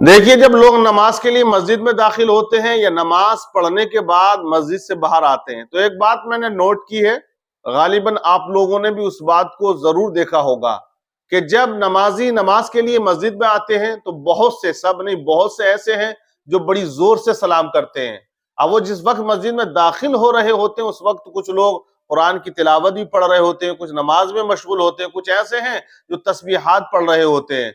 دیکھیے جب لوگ نماز کے لیے مسجد میں داخل ہوتے ہیں یا نماز پڑھنے کے بعد مسجد سے باہر آتے ہیں تو ایک بات میں نے نوٹ کی ہے، غالباً آپ لوگوں نے بھی اس بات کو ضرور دیکھا ہوگا کہ جب نمازی نماز کے لیے مسجد میں آتے ہیں تو بہت سے، سب نہیں، بہت سے ایسے ہیں جو بڑی زور سے سلام کرتے ہیں۔ اب وہ جس وقت مسجد میں داخل ہو رہے ہوتے ہیں اس وقت کچھ لوگ قرآن کی تلاوت بھی پڑھ رہے ہوتے ہیں، کچھ نماز میں مشغول ہوتے ہیں، کچھ ایسے ہیں جو تسبیحات پڑھ رہے ہوتے ہیں۔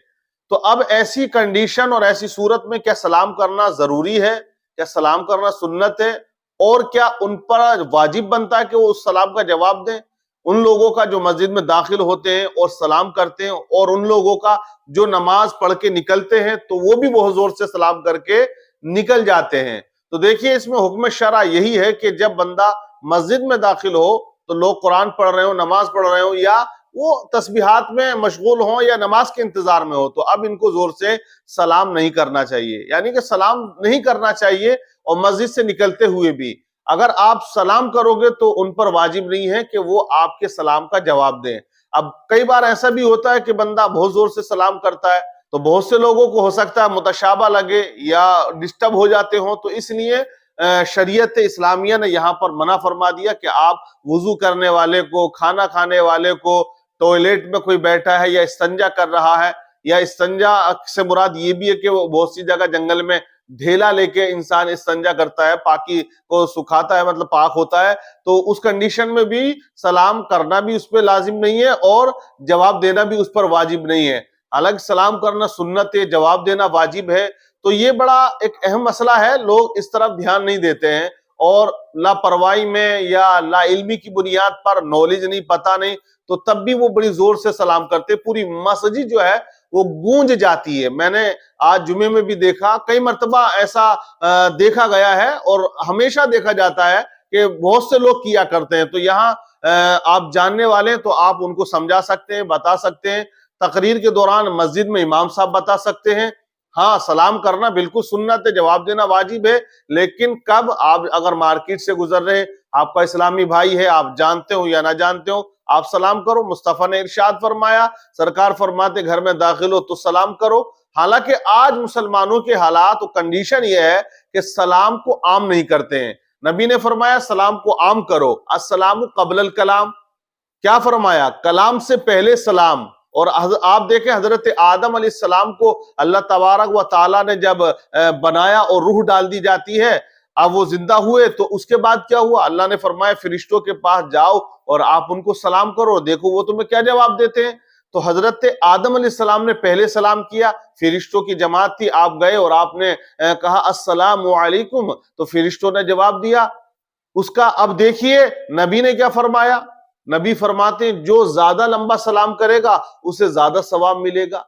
تو اب ایسی کنڈیشن اور ایسی صورت میں کیا سلام کرنا ضروری ہے؟ کیا سلام کرنا سنت ہے؟ اور کیا ان پر واجب بنتا ہے کہ وہ اس سلام کا جواب دیں؟ ان لوگوں کا جو مسجد میں داخل ہوتے ہیں اور سلام کرتے ہیں، اور ان لوگوں کا جو نماز پڑھ کے نکلتے ہیں تو وہ بھی بہت زور سے سلام کر کے نکل جاتے ہیں۔ تو دیکھیے اس میں حکم شرع یہی ہے کہ جب بندہ مسجد میں داخل ہو تو لوگ قرآن پڑھ رہے ہوں، نماز پڑھ رہے ہوں، یا وہ تسبیحات میں مشغول ہوں یا نماز کے انتظار میں ہو، تو اب ان کو زور سے سلام نہیں کرنا چاہیے، یعنی کہ سلام نہیں کرنا چاہیے۔ اور مسجد سے نکلتے ہوئے بھی اگر آپ سلام کرو گے تو ان پر واجب نہیں ہے کہ وہ آپ کے سلام کا جواب دیں۔ اب کئی بار ایسا بھی ہوتا ہے کہ بندہ بہت زور سے سلام کرتا ہے تو بہت سے لوگوں کو ہو سکتا ہے متشابہ لگے یا ڈسٹرب ہو جاتے ہوں، تو اس لیے شریعت اسلامیہ نے یہاں پر منع فرما دیا کہ آپ وضو کرنے والے کو، کھانا کھانے والے کو، ٹوائلٹ میں کوئی بیٹھا ہے یا استنجا کر رہا ہے، یا استنجا سے مراد یہ بھی ہے کہ وہ بہت سی جگہ جنگل میں ڈھیلا لے کے انسان استنجا کرتا ہے، پاکی کو سکھاتا ہے، مطلب پاک ہوتا ہے، تو اس کنڈیشن میں بھی سلام کرنا بھی اس پہ لازم نہیں ہے اور جواب دینا بھی اس پر واجب نہیں ہے۔ الگ سلام کرنا سنت ہے، جواب دینا واجب ہے۔ تو یہ بڑا ایک اہم مسئلہ ہے، لوگ اس طرف دھیان نہیں دیتے ہیں، اور لاپرواہی میں یا لا علمی کی بنیاد پر، نالج نہیں، پتہ نہیں، تو تب بھی وہ بڑی زور سے سلام کرتے، پوری مسجد جو ہے وہ گونج جاتی ہے۔ میں نے آج جمعے میں بھی دیکھا، کئی مرتبہ ایسا دیکھا گیا ہے اور ہمیشہ دیکھا جاتا ہے کہ بہت سے لوگ کیا کرتے ہیں۔ تو یہاں آپ جاننے والے ہیں تو آپ ان کو سمجھا سکتے ہیں، بتا سکتے ہیں، تقریر کے دوران مسجد میں امام صاحب بتا سکتے ہیں۔ ہاں سلام کرنا بالکل سنت ہے، جواب دینا واجب ہے، لیکن کب آپ اگر مارکیٹ سے گزر رہے ہیں، آپ کا اسلامی بھائی ہے، آپ جانتے ہو یا نہ جانتے ہو، آپ سلام کرو۔ مصطفیٰ نے ارشاد فرمایا، سرکار فرماتے گھر میں داخل ہو تو سلام کرو۔ حالانکہ آج مسلمانوں کے حالات و کنڈیشن یہ ہے کہ سلام کو عام نہیں کرتے ہیں۔ نبی نے فرمایا سلام کو عام کرو، السلام قبل الکلام۔ کیا فرمایا؟ کلام سے پہلے سلام۔ اور آپ دیکھیں حضرت آدم علیہ السلام کو اللہ تبارک و تعالیٰ نے جب بنایا اور روح ڈال دی جاتی ہے، اب وہ زندہ ہوئے تو اس کے بعد کیا ہوا؟ اللہ نے فرمایا فرشتوں کے پاس جاؤ اور آپ ان کو سلام کرو، دیکھو وہ تمہیں کیا جواب دیتے ہیں۔ تو حضرت آدم علیہ السلام نے پہلے سلام کیا، فرشتوں کی جماعت تھی، آپ گئے اور آپ نے کہا السلام علیکم، تو فرشتوں نے جواب دیا اس کا۔ اب دیکھیے نبی نے کیا فرمایا؟ نبی فرماتے ہیں جو زیادہ لمبا سلام کرے گا اسے زیادہ ثواب ملے گا۔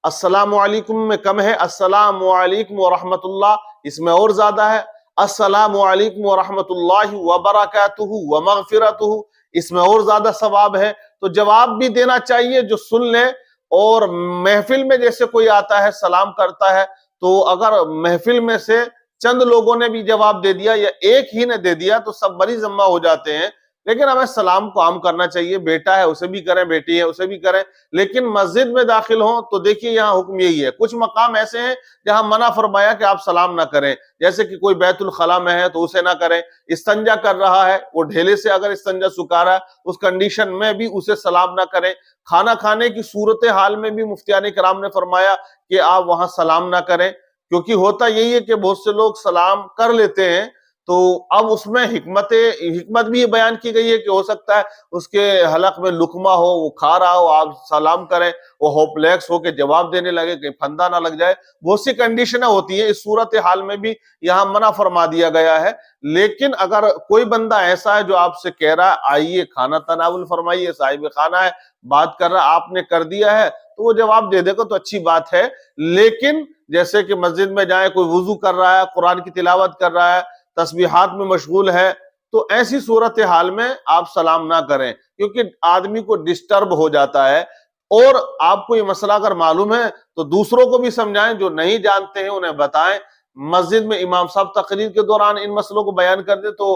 السلام علیکم میں کم ہے، السلام علیکم ورحمت اللہ اس میں اور زیادہ ہے، السلام علیکم ورحمت اللہ وبرکاتہ ومغفرتہ اس میں اور زیادہ ثواب ہے۔ تو جواب بھی دینا چاہیے جو سن لے۔ اور محفل میں جیسے کوئی آتا ہے سلام کرتا ہے، تو اگر محفل میں سے چند لوگوں نے بھی جواب دے دیا یا ایک ہی نے دے دیا تو سب بری ذمہ ہو جاتے ہیں۔ لیکن ہمیں سلام کو عام کرنا چاہیے، بیٹا ہے اسے بھی کریں، بیٹی ہے اسے بھی کریں، لیکن مسجد میں داخل ہوں تو دیکھیے یہاں حکم یہی ہے۔ کچھ مقام ایسے ہیں جہاں منع فرمایا کہ آپ سلام نہ کریں، جیسے کہ کوئی بیت الخلاء میں ہے تو اسے نہ کریں، استنجا کر رہا ہے، وہ ڈھیلے سے اگر استنجا سکھا رہا ہے اس کنڈیشن میں بھی اسے سلام نہ کریں۔ کھانا کھانے کی صورتحال میں بھی مفتیان کرام نے فرمایا کہ آپ وہاں سلام نہ کریں، کیونکہ ہوتا یہی ہے کہ بہت سے لوگ سلام کر لیتے ہیں، تو اب اس میں حکمت بھی یہ بیان کی گئی ہے کہ ہو سکتا ہے اس کے حلق میں لقمہ ہو، وہ کھا رہا ہو، آپ سلام کریں، وہ ہوپلیکس ہو کے جواب دینے لگے کہ پھندا نہ لگ جائے، بہت سی کنڈیشنیں ہوتی ہیں۔ اس صورتحال میں بھی یہاں منع فرما دیا گیا ہے۔ لیکن اگر کوئی بندہ ایسا ہے جو آپ سے کہہ رہا ہے آئیے کھانا تناول فرمائیے، صاحب خانہ ہے، بات کر رہا، آپ نے کر دیا ہے تو وہ جواب دے دے گا تو اچھی بات ہے۔ لیکن جیسے کہ مسجد میں جائیں، کوئی وضو کر رہا ہے، قرآن کی تلاوت کر رہا ہے، تسبیحات میں مشغول ہے، تو ایسی صورتحال میں آپ سلام نہ کریں، کیونکہ آدمی کو ڈسٹرب ہو جاتا ہے۔ اور آپ کو یہ مسئلہ اگر معلوم ہے تو دوسروں کو بھی سمجھائیں، جو نہیں جانتے ہیں انہیں بتائیں۔ مسجد میں امام صاحب تقریر کے دوران ان مسئلوں کو بیان کر دے تو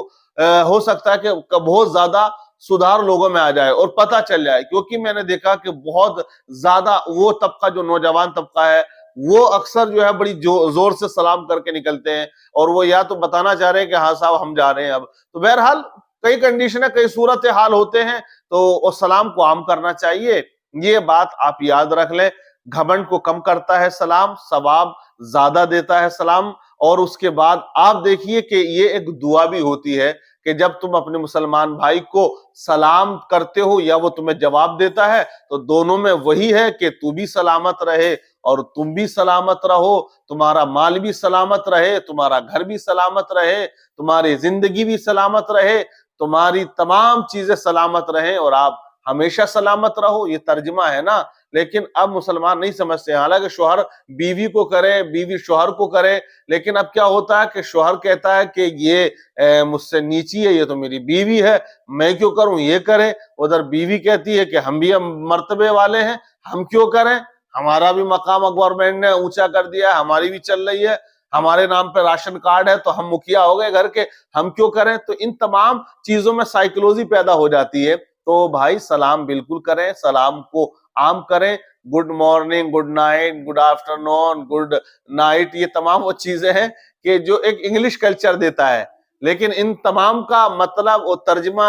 ہو سکتا ہے کہ بہت زیادہ سدھار لوگوں میں آ جائے اور پتہ چل جائے، کیونکہ میں نے دیکھا کہ بہت زیادہ وہ طبقہ جو نوجوان طبقہ ہے وہ اکثر جو ہے بڑی زور سے سلام کر کے نکلتے ہیں، اور وہ یا تو بتانا چاہ رہے ہیں کہ ہاں صاحب ہم جا رہے ہیں اب. تو بہرحال کئی کنڈیشنیں، کئی صورت حال ہوتے ہیں، تو سلام کو عام کرنا چاہیے. یہ بات آپ یاد رکھ لیں. گھمنڈ کو کم کرتا ہے سلام، ثواب زیادہ دیتا ہے سلام. اور اس کے بعد آپ دیکھیے کہ یہ ایک دعا بھی ہوتی ہے کہ جب تم اپنے مسلمان بھائی کو سلام کرتے ہو یا وہ تمہیں جواب دیتا ہے، تو دونوں میں وہی ہے کہ تو بھی سلامت رہے اور تم بھی سلامت رہو، تمہارا مال بھی سلامت رہے، تمہارا گھر بھی سلامت رہے، تمہاری زندگی بھی سلامت رہے، تمہاری تمام چیزیں سلامت رہیں اور آپ ہمیشہ سلامت رہو. یہ ترجمہ ہے نا. لیکن اب مسلمان نہیں سمجھتے ہیں. حالانکہ شوہر بیوی کو کرے، بیوی شوہر کو کرے، لیکن اب کیا ہوتا ہے کہ شوہر کہتا ہے کہ یہ مجھ سے نیچی ہے، یہ تو میری بیوی ہے، میں کیوں کروں، یہ کرے. ادھر بیوی کہتی ہے کہ ہم بھی مرتبے والے ہیں، ہم کیوں کریں، ہمارا بھی مقام گورنمنٹ نے اونچا کر دیا ہے، ہماری بھی چل رہی ہے، ہمارے نام پہ راشن کارڈ ہے تو ہم مکھیا ہو گئے گھر کے، ہم کیوں کریں. تو ان تمام چیزوں میں سائیکولوجی پیدا ہو جاتی ہے. تو بھائی سلام بالکل کریں، سلام کو عام کریں. Good morning, good night, good afternoon, good night, یہ تمام وہ چیزیں ہیں کہ جو ایک انگلش کلچر دیتا ہے، لیکن ان تمام کا مطلب اور ترجمہ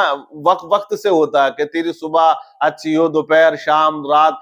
وقت سے ہوتا ہے کہ تیری صبح اچھی ہو، دوپہر، شام، رات.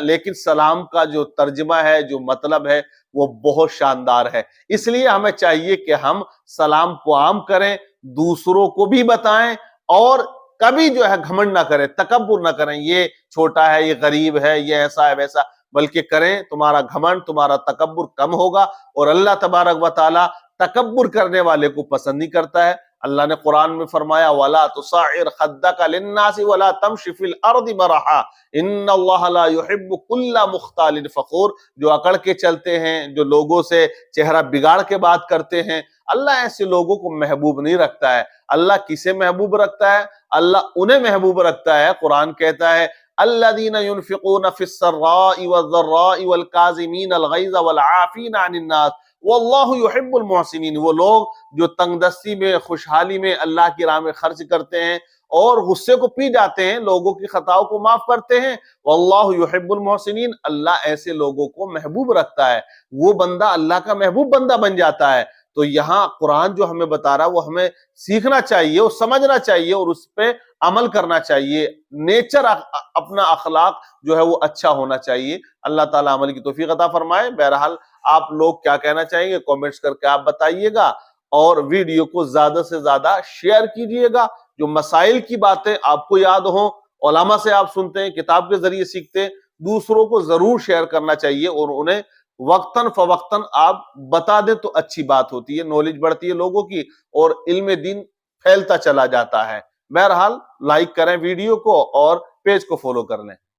لیکن سلام کا جو ترجمہ ہے، جو مطلب ہے، وہ بہت شاندار ہے. اس لیے ہمیں چاہیے کہ ہم سلام کو عام کریں، دوسروں کو بھی بتائیں، اور کبھی جو ہے گھمنڈ نہ کریں، تکبر نہ کریں، یہ چھوٹا ہے، یہ غریب ہے، یہ ایسا ہے ویسا، بلکہ کریں. تمہارا گھمنڈ، تمہارا تکبر کم ہوگا، اور اللہ تبارک و تعالی تکبر کرنے والے کو پسند نہیں کرتا ہے. اللہ نے قرآن میں فرمایا وَلَا تُصَعِّرْ خَدَّكَ لِلنَّاسِ وَلَا تَمْشِ فِي الْأَرْضِ مَرَحًا إِنَّ اللَّهَ لَا يُحِبُّ كُلَّ مُخْتَالٍ فَخُورٍ. جو اکڑ کے چلتے ہیں، جو لوگوں سے چہرہ بگاڑ کے بات کرتے ہیں، اللہ ایسے لوگوں کو محبوب نہیں رکھتا ہے. اللہ کسے محبوب رکھتا ہے؟ اللہ انہیں محبوب رکھتا ہے. قرآن کہتا ہے الَّذِينَ يُنْفِقُونَ فِي السَّرَّاءِ وَالضَّرَّاءِ وَالْكَاظِمِينَ الْغَيْظَ وَالْعَافِينَ عَنِ النَّاسِ وَاللَّهُ يُحِبُّ الْمُحْسِنِينَ. وہ لوگ جو تنگ دستی میں، خوشحالی میں اللہ کی راہ میں خرچ کرتے ہیں اور غصے کو پی جاتے ہیں، لوگوں کی خطاؤں کو معاف کرتے ہیں. واللہ یحب المحسنین. اللہ ایسے لوگوں کو محبوب رکھتا ہے، وہ بندہ اللہ کا محبوب بندہ بن جاتا ہے. تو یہاں قرآن جو ہمیں بتا رہا ہے وہ ہمیں سیکھنا چاہیے اور سمجھنا چاہیے اور اس پہ عمل کرنا چاہیے. نیچر اپنا اخلاق جو ہے وہ اچھا ہونا چاہیے. اللہ تعالیٰ عمل کی توفیق عطا فرمائے. بہرحال آپ لوگ کیا کہنا چاہیں گے کامنٹس کر کے آپ بتائیے گا، اور ویڈیو کو زیادہ سے زیادہ شیئر کیجئے گا. جو مسائل کی باتیں آپ کو یاد ہوں، علماء سے آپ سنتے ہیں، کتاب کے ذریعے سیکھتے ہیں، دوسروں کو ضرور شیئر کرنا چاہیے اور انہیں وقتاً فوقتاً آپ بتا دیں تو اچھی بات ہوتی ہے. نالج بڑھتی ہے لوگوں کی اور علم دین پھیلتا چلا جاتا ہے. بہرحال لائک کریں ویڈیو کو اور پیج کو فالو کر لیں.